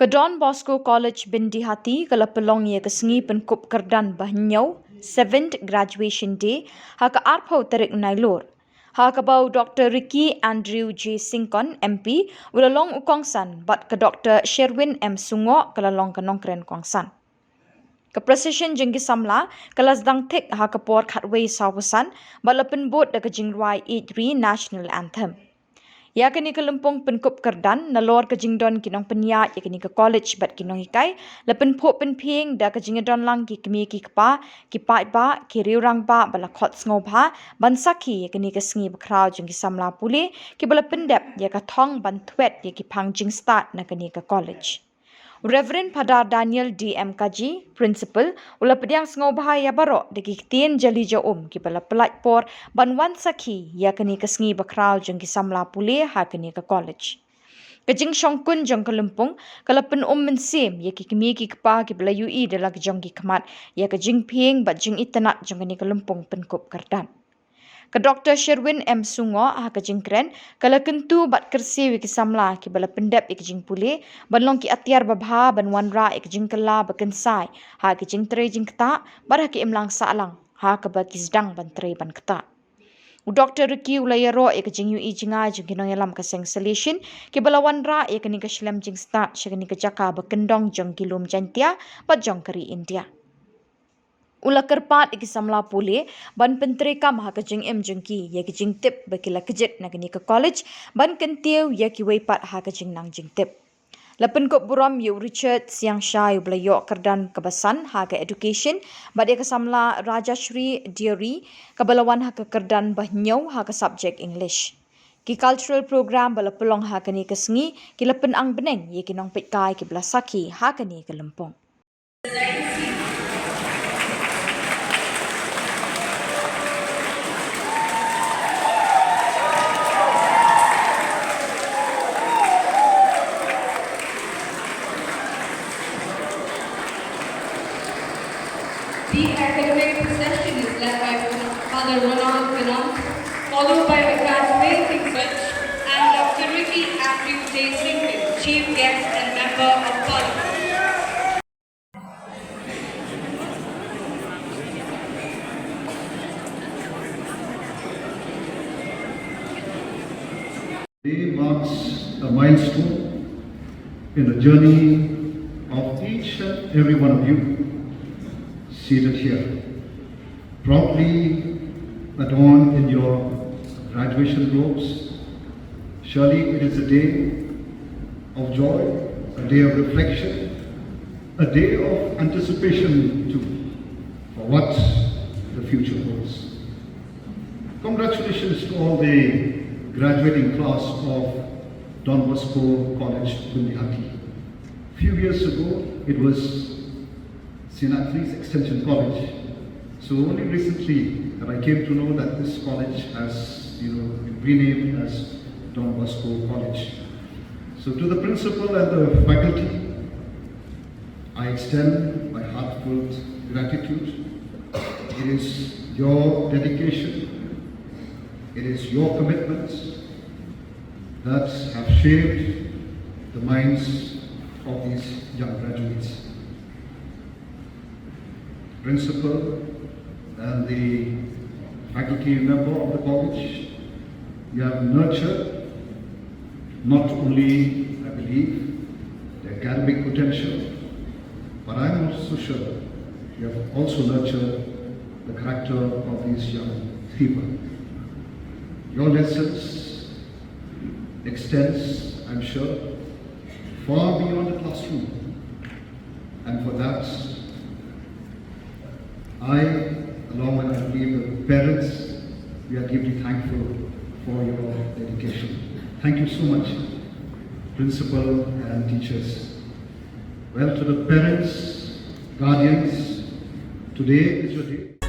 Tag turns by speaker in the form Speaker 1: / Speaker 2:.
Speaker 1: Don Bosco College Byndihati kalapalong ye Sngi Pynkup Kyrdan Bahynniew 7th graduation day haka arpau tarik Nailur. Haka bau Dr Andrew J Syngkon MP ulalong Kongsan but ke Dr Sherwin M Sungoh kalalong ke nongkren Kongsan. Ke proseshon Samla kelas sdang thik haka por khatway sawasan bala pynbud ke Jingrwai Ieid Ri National Anthem. Ya kini ke lympung pynkup Kyrdan nalor ke jingdon ki nongpyniaid ya kini ke college bat ki nonghikai la pynphuh pynphieng da ke jingdonlang ki kmie ki kaba ki ba ki riurang ba bala khot sngoba ban sakhi ya kini ke sngi bakrau jong ki samla pule ki bala pyndep ya ka thong ban thwet ya ki phang jing start na kini ke college. Reverend Padar Daniel DM Kaji, Principal, ula pediang sngoba ya barok de ki tien jali jo ki bala pelat por banwan sakhi ya kini ke sngi bakrau jong ki samla pule ha kini ke college. Kejing Syngkon jong ke lympung kala pen mensim ya ki kmie ki kapa ki bala UI de la jong ki kmat ya ke pynphieng bat jing itenat jong kini ke lympung Pynkup Kyrdan. Ke Dr Sherwin M Sungoh ha ke jingkren kala kentu bat kersi ki samla ki bala pendep ik jing pule banlong ki atiar babha ban wanra ik jing kala bakensai ha ki jing tre jing kta bar ha ki imlang salang ha ke ba ki sdang ban tre ban kta. Dr ulayaro ik jing UI jinga jing kinong yalam ka solution ki bala wanra ik ni ka shlam jing sta shagani ka jaka bakendong jong kilum jantia bat jong kari India. Ula kerpat iki samla pule ban pentre kam ha ka jing jengki ya ki jing tip bakila kejet na kini ke college ban kentiu ya ki weipat ha ka jing nang jing tip. Lapen kop buram yu Richard siang syai belayo Kyrdan kebasan ha ka education bad ya ke samla Rajashri Diary kabalawan ha ka Kyrdan Bahynniew ha ka subject English. Ki cultural program bala pelong ha ka ni ke sngi ki lapen ang beneng ya ki nong pitkai ki bela saki ha ka ni ke lempong.
Speaker 2: The academic procession is led by Father Ronald Pinong, followed by a graduating judge and Dr Andrew J Sungoh, Chief Guest and Member of Parliament.
Speaker 3: Today marks a milestone in the journey of each and every one of you seated here, proudly adorned in your graduation robes. Surely it is a day of joy, a day of reflection, a day of anticipation too for what the future holds. Congratulations to all the graduating class of Don Bosco College, Byndihati. A few years ago, it was Byndihati's Extension College. So only recently that I came to know that this college has been renamed as Don Bosco College. So to the principal and the faculty, I extend my heartfelt gratitude. It is your dedication, it is your commitments that have shaped the minds of these young graduates. Principal and the faculty member of the college, you have nurtured not only, I believe, the academic potential, but I'm also sure you have also nurtured the character of these young people. Your lessons extends, I'm sure, far beyond the classroom, and for that, I, along with I believe the parents, we are deeply thankful for your dedication. Thank you so much, principal and teachers. Well, to the parents, guardians, today is your day.